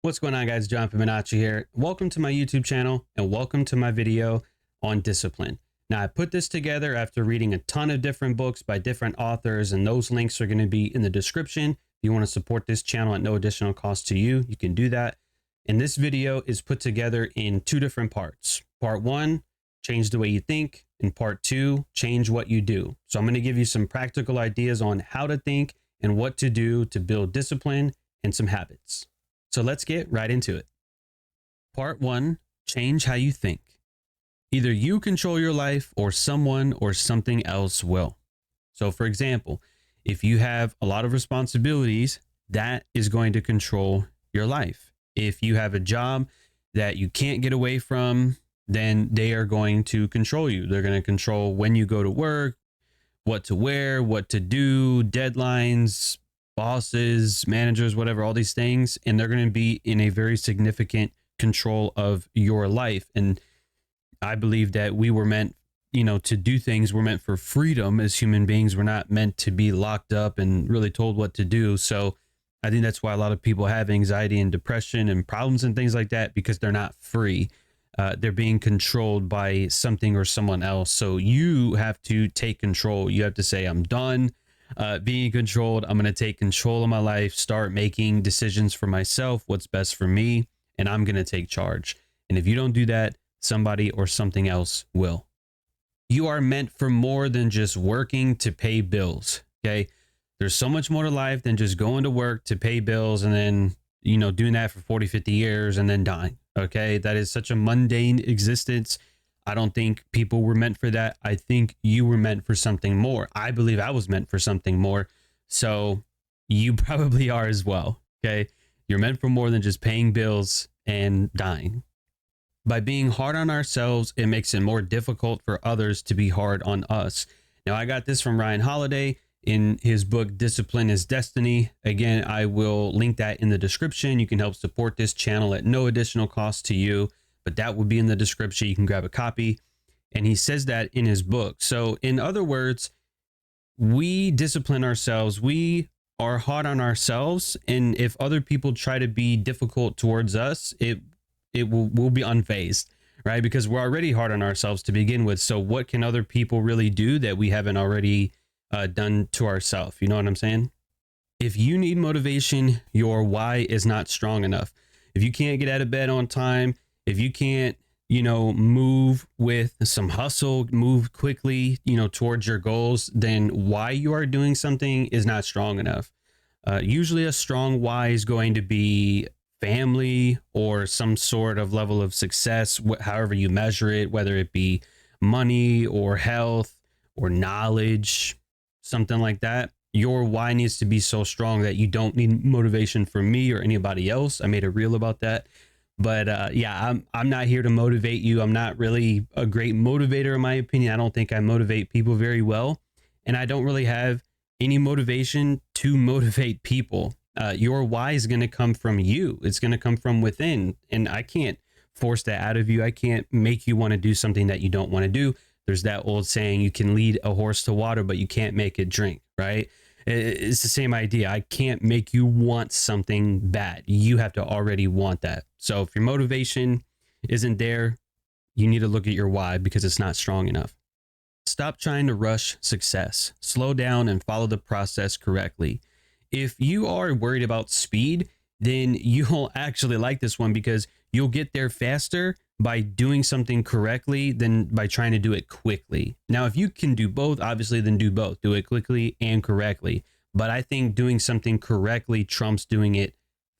What's going on, guys? John Fibonacci here. Welcome to my YouTube channel and welcome to my video on discipline. Now, I put this together after reading a ton of different books by different authors, and those links are going to be in the description. If you want to support this channel at no additional cost to you, you can do that. And this video is put together in two different parts. Part one, change the way you think, and part two, change what you do. So I'm going to give you some practical ideas on how to think and what to do to build discipline and some habits. So let's get right into it. Part one, change how you think. Either you control your life or someone or something else will. So for example, if you have a lot of responsibilities, that is going to control your life. If you have a job that you can't get away from, then they are going to control you. They're going to control when you go to work, what to wear, what to do, deadlines, bosses, managers, whatever, all these things. And they're going to be in a very significant control of your life. And I believe that we were meant, to do things. We're meant for freedom as human beings. We're not meant to be locked up and really told what to do. So I think that's why a lot of people have anxiety and depression and problems and things like that, because they're not free. They're being controlled by something or someone else. So you have to take control. You have to say, I'm done being controlled. I'm going to take control of my life, start making decisions for myself, what's best for me, and I'm going to take charge. And if you don't do that, somebody or something else will. You are meant for more than just working to pay bills. Okay. There's so much more to life than just going to work to pay bills and then, doing that for 40, 50 years and then dying. Okay. That is such a mundane existence. I don't think people were meant for that. I think you were meant for something more. I believe I was meant for something more. So you probably are as well. Okay. You're meant for more than just paying bills and dying. By being hard on ourselves, it makes it more difficult for others to be hard on us. Now, I got this from Ryan Holiday in his book, Discipline is Destiny. Again, I will link that in the description. You can help support this channel at no additional cost to you, but that will be in the description. You can grab a copy. And he says that in his book. So in other words, we discipline ourselves. We are hard on ourselves. And if other people try to be difficult towards us, we'll be unfazed, right? Because we're already hard on ourselves to begin with. So what can other people really do that we haven't already done to ourselves? You know what I'm saying? If you need motivation, your why is not strong enough. If you can't get out of bed on time, if you can't, move with some hustle, move quickly, towards your goals, then why you are doing something is not strong enough. Usually a strong why is going to be family or some sort of level of success, however you measure it, whether it be money or health or knowledge, something like that. Your why needs to be so strong that you don't need motivation from me or anybody else. I made a reel about that. But yeah, I'm not here to motivate you. I'm not really a great motivator, in my opinion. I don't think I motivate people very well. And I don't really have any motivation to motivate people. Your why is going to come from you. It's going to come from within. And I can't force that out of you. I can't make you want to do something that you don't want to do. There's that old saying, you can lead a horse to water, but you can't make it drink, right? It's the same idea. I can't make you want something bad. You have to already want that. So if your motivation isn't there, you need to look at your why, because it's not strong enough. Stop trying to rush success. Slow down and follow the process correctly. If you are worried about speed, then you'll actually like this one, because you'll get there faster by doing something correctly than by trying to do it quickly. Now, if you can do both, obviously, then do both. Do it quickly and correctly. But I think doing something correctly trumps doing it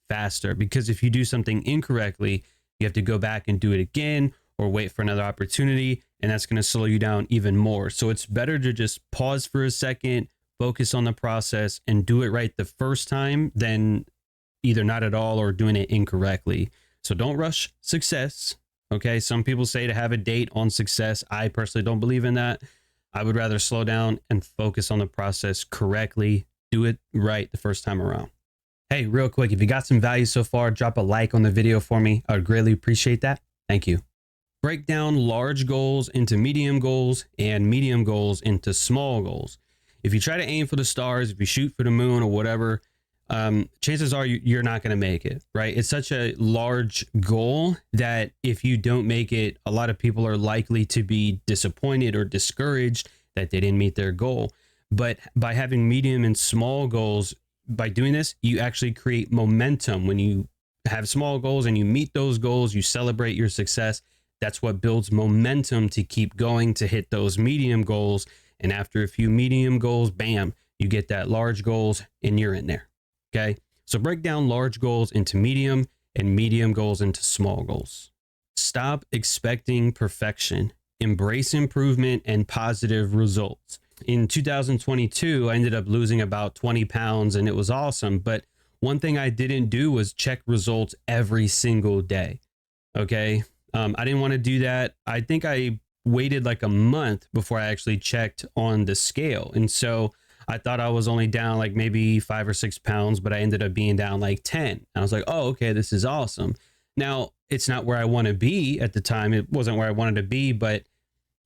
faster, because if you do something incorrectly, you have to go back and do it again or wait for another opportunity, and that's going to slow you down even more. So it's better to just pause for a second, focus on the process, and do it right the first time than either not at all or doing it incorrectly. So don't rush success. Okay. Some people say to have a date on success. I personally don't believe in that. I would rather slow down and focus on the process correctly. Do it right the first time around. Hey, real quick, if you got some value so far, drop a like on the video for me. I would greatly appreciate that. Thank you. Break down large goals into medium goals and medium goals into small goals. If you try to aim for the stars, if you shoot for the moon or whatever, chances are you're not going to make it, right? It's such a large goal that if you don't make it, a lot of people are likely to be disappointed or discouraged that they didn't meet their goal. But by having medium and small goals, by doing this, you actually create momentum. When you have small goals and you meet those goals, you celebrate your success. That's what builds momentum to keep going, to hit those medium goals. And after a few medium goals, bam, you get that large goals and you're in there. Okay. So break down large goals into medium and medium goals into small goals. Stop expecting perfection. Embrace improvement and positive results. In 2022, I ended up losing about 20 pounds and it was awesome. But one thing I didn't do was check results every single day. Okay. I didn't want to do that. I think I waited like a month before I actually checked on the scale. And so I thought I was only down like maybe 5 or 6 pounds, but I ended up being down like 10. And I was like, oh, okay, this is awesome. Now, it's not where I want to be at the time. It wasn't where I wanted to be, but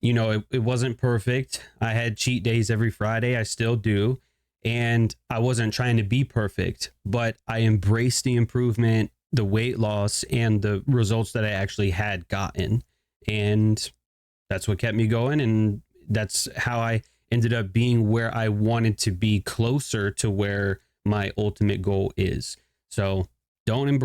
you know, it wasn't perfect. I had cheat days every Friday. I still do. And I wasn't trying to be perfect, but I embraced the improvement, the weight loss, and the results that I actually had gotten. And that's what kept me going. And that's how I ended up being where I wanted to be, closer to where my ultimate goal is. So don't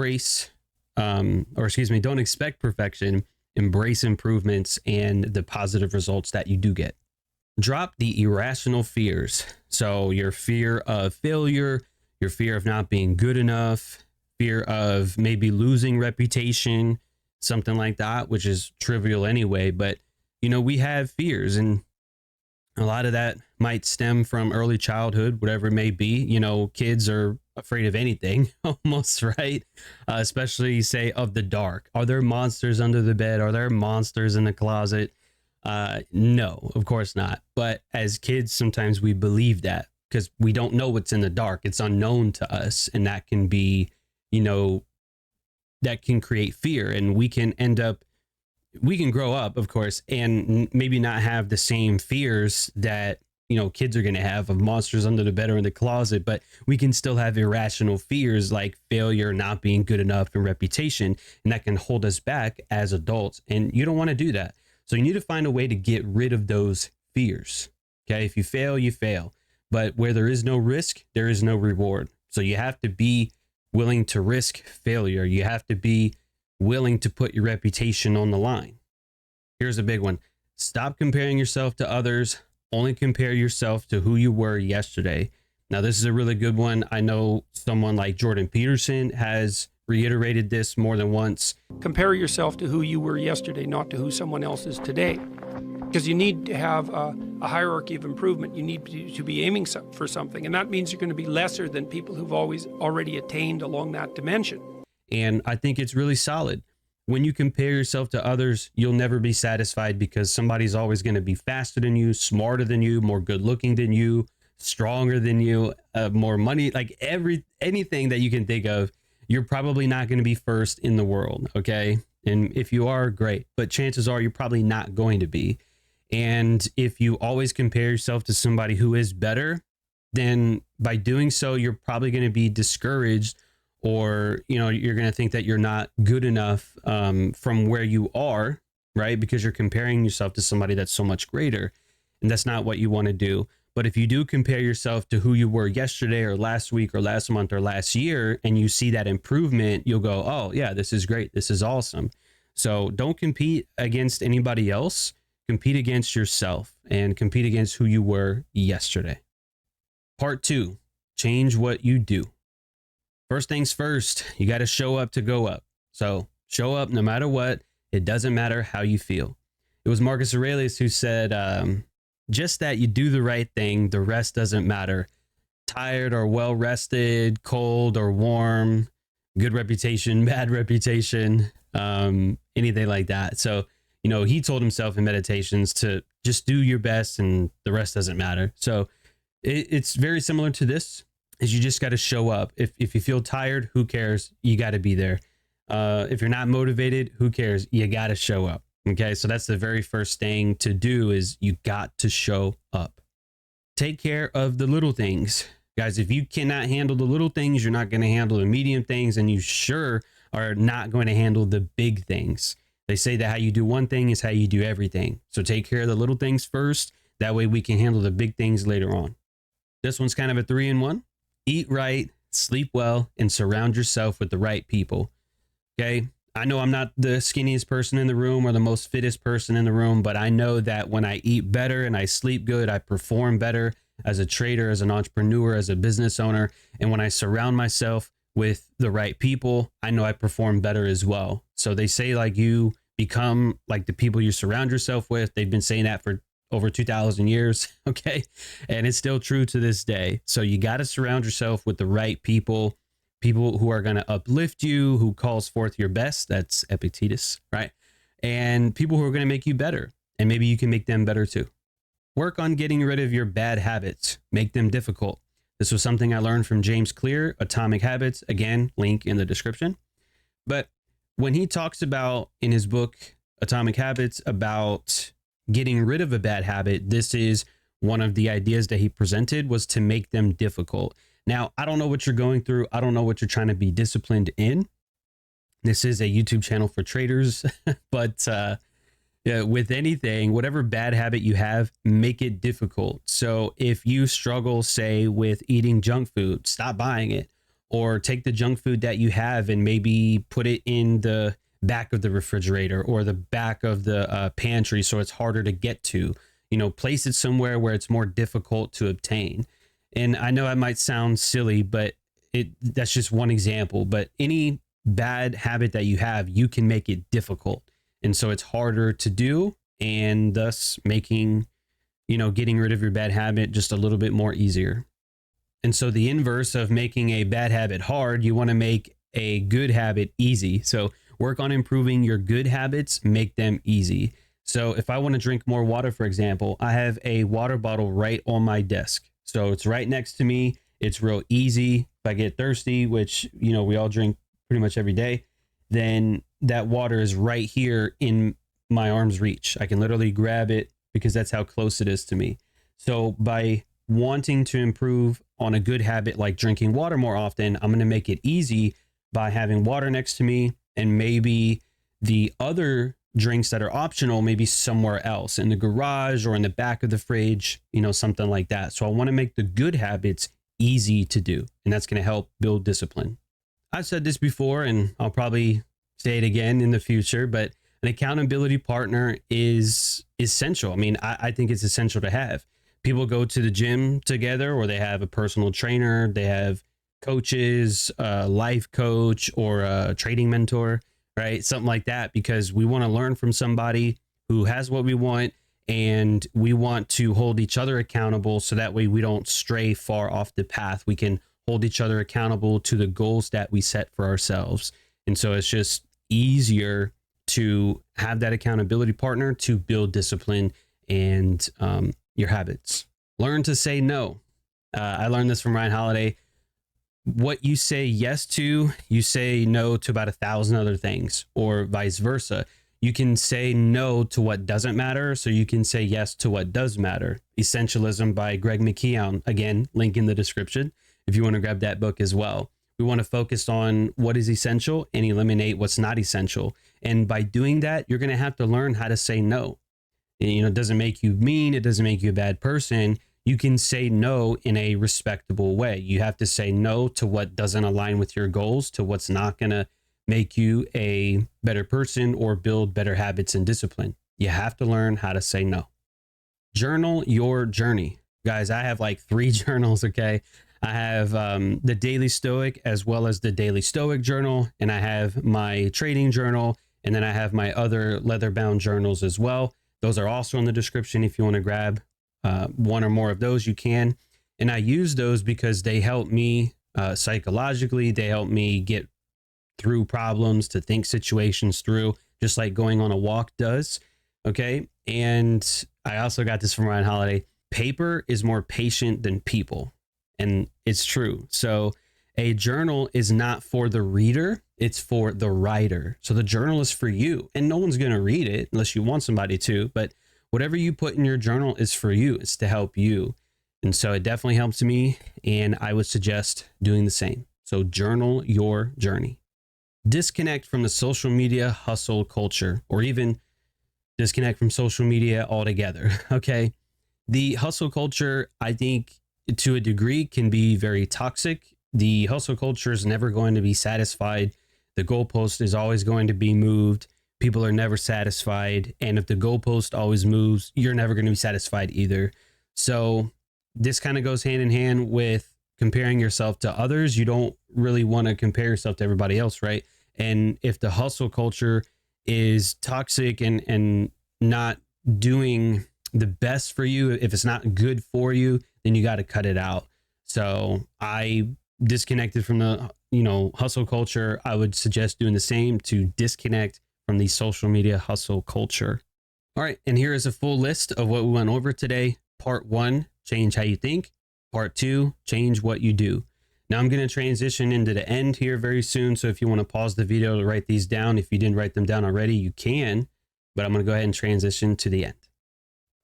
don't expect perfection. Embrace improvements and the positive results that you do get. Drop the irrational fears. So your fear of failure, your fear of not being good enough, fear of maybe losing reputation, something like that, which is trivial anyway. But, you know, we have fears, and a lot of that might stem from early childhood, whatever it may be. You know, kids are afraid of anything almost, right? Especially, say, of the dark. Are there monsters under the bed? Are there monsters in the closet? No, of course not. But as kids, sometimes we believe that because we don't know what's in the dark. It's unknown to us. And that can be, you know, that can create fear. And we can grow up, of course, and maybe not have the same fears that, you know, kids are going to have of monsters under the bed or in the closet, but we can still have irrational fears like failure, not being good enough, and reputation. And that can hold us back as adults. And you don't want to do that. So you need to find a way to get rid of those fears. Okay. If you fail, you fail. But where there is no risk, there is no reward. So you have to be willing to risk failure. You have to be willing to put your reputation on the line. Here's a big one. Stop comparing yourself to others. Only compare yourself to who you were yesterday. Now, this is a really good one. I know someone like Jordan Peterson has reiterated this more than once. Compare yourself to who you were yesterday, not to who someone else is today. Because you need to have a hierarchy of improvement. You need to be aiming for something. And that means you're going to be lesser than people who've already attained along that dimension. And I think it's really solid. When you compare yourself to others, you'll never be satisfied because somebody's always going to be faster than you, smarter than you, more good looking than you, stronger than you, more money, like anything that you can think of. You're probably not going to be first in the world. Okay. And if you are, great, but chances are you're probably not going to be. And if you always compare yourself to somebody who is better, then by doing so, you're probably going to be discouraged, or, you know, you're going to think that you're not good enough from where you are, right? Because you're comparing yourself to somebody that's so much greater, and that's not what you want to do. But if you do compare yourself to who you were yesterday or last week or last month or last year, and you see that improvement, you'll go, oh yeah, this is great. This is awesome. So don't compete against anybody else. Compete against yourself and compete against who you were yesterday. Part 2, change what you do. First things first, you got to show up to go up. So show up no matter what. It doesn't matter how you feel. It was Marcus Aurelius who said, just that you do the right thing, the rest doesn't matter. Tired or well rested, cold or warm, good reputation, bad reputation, anything like that. So, you know, he told himself in meditations to just do your best and the rest doesn't matter. So it's very similar to this, is you just got to show up. If you feel tired, who cares? You got to be there. If you're not motivated, who cares? You got to show up. Okay. So that's the very first thing to do, is you got to show up. Take care of the little things. Guys, if you cannot handle the little things, you're not going to handle the medium things, and you sure are not going to handle the big things. They say that how you do one thing is how you do everything. So take care of the little things first. That way we can handle the big things later on. This one's kind of a 3-in-1. Eat right, sleep well, and surround yourself with the right people. Okay. I know I'm not the skinniest person in the room or the most fittest person in the room, but I know that when I eat better and I sleep good, I perform better as a trader, as an entrepreneur, as a business owner. And when I surround myself with the right people, I know I perform better as well. So they say like you become like the people you surround yourself with. They've been saying that for over 2,000 years. Okay. And it's still true to this day. So you got to surround yourself with the right people, people who are going to uplift you, who calls forth your best. That's Epictetus, right? And people who are going to make you better. And maybe you can make them better too. Work on getting rid of your bad habits. Make them difficult. This was something I learned from James Clear, Atomic Habits. Again, link in the description. But when he talks about in his book, Atomic Habits, about getting rid of a bad habit, this is one of the ideas that he presented, was to make them difficult. Now, I don't know what you're going through. I don't know what you're trying to be disciplined in. This is a YouTube channel for traders, but yeah, with anything, whatever bad habit you have, make it difficult. So if you struggle, say, with eating junk food, stop buying it, or take the junk food that you have and maybe put it in the back of the refrigerator or the back of the pantry so it's harder to get to. You know, place it somewhere where it's more difficult to obtain. And I know it might sound silly, but that's just one example. But any bad habit that you have, you can make it difficult. And so it's harder to do, and thus making, getting rid of your bad habit just a little bit more easier. And so the inverse of making a bad habit hard, you want to make a good habit easy. So work on improving your good habits, make them easy. So if I want to drink more water, for example, I have a water bottle right on my desk. So it's right next to me. It's real easy. If I get thirsty, which, we all drink pretty much every day, then that water is right here in my arm's reach. I can literally grab it because that's how close it is to me. So by wanting to improve on a good habit like drinking water more often, I'm going to make it easy by having water next to me, and maybe the other drinks that are optional, maybe somewhere else in the garage or in the back of the fridge, something like that. So I want to make the good habits easy to do, and that's going to help build discipline. I've said this before, and I'll probably say it again in the future, but an accountability partner is essential. I mean, I think it's essential to have. People go to the gym together, or they have a personal trainer, they have coaches, a life coach, or a trading mentor, right? Something like that, because we want to learn from somebody who has what we want, and we want to hold each other accountable so that way we don't stray far off the path. We can hold each other accountable to the goals that we set for ourselves. And so it's just easier to have that accountability partner to build discipline and your habits. Learn to say no. I learned this from Ryan Holiday. What you say yes to, you say no to about 1,000 other things, or vice versa. You can say no to what doesn't matter, so you can say yes to what does matter. Essentialism by Greg McKeown. Again, link in the description if you want to grab that book as well. We want to focus on what is essential and eliminate what's not essential. And by doing that, you're going to have to learn how to say no. It doesn't make you mean. It doesn't make you a bad person. You can say no in a respectable way. You have to say no to what doesn't align with your goals, to what's not going to make you a better person or build better habits and discipline. You have to learn how to say no. Journal your journey. Guys, I have like 3 journals, okay? I have the Daily Stoic as well as the Daily Stoic journal, and I have my trading journal, and then I have my other leather-bound journals as well. Those are also in the description. If you want to grab one or more of those, you can. And I use those because they help me psychologically. They help me get through problems, to think situations through, just like going on a walk does. Okay. And I also got this from Ryan Holiday. Paper is more patient than people. And it's true. So a journal is not for the reader, it's for the writer. So the journal is for you, and no one's going to read it unless you want somebody to. But whatever you put in your journal is for you. It's to help you. And so it definitely helps me, and I would suggest doing the same. So journal your journey. Disconnect from the social media hustle culture, or even disconnect from social media altogether. Okay. The hustle culture, I think to a degree, can be very toxic. The hustle culture is never going to be satisfied. The goalpost is always going to be moved. People are never satisfied. And if the goalpost always moves, you're never going to be satisfied either. So this kind of goes hand in hand with comparing yourself to others. You don't really want to compare yourself to everybody else, right? And if the hustle culture is toxic and not doing the best for you, if it's not good for you, then you got to cut it out. So I disconnected from the hustle culture. I would suggest doing the same, to disconnect from the social media hustle culture. All right, and here is a full list of what we went over today. Part 1, change how you think. Part 2, change what you do. Now I'm going to transition into the end here very soon. So if you want to pause the video to write these down, if you didn't write them down already, you can, but I'm going to go ahead and transition to the end.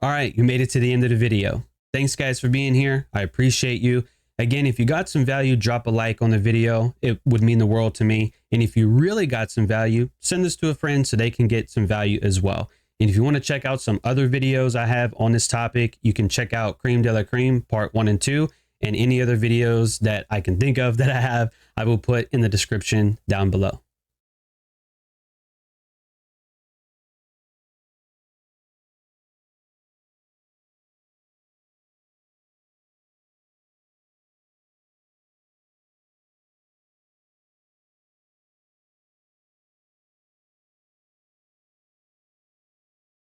All right, you made it to the end of the video. Thanks guys for being here. I appreciate you. Again, if you got some value, drop a like on the video. It would mean the world to me. And if you really got some value, send this to a friend so they can get some value as well. And if you want to check out some other videos I have on this topic, you can check out Cream de la Cream part 1 and 2, and any other videos that I can think of that I have, I will put in the description down below.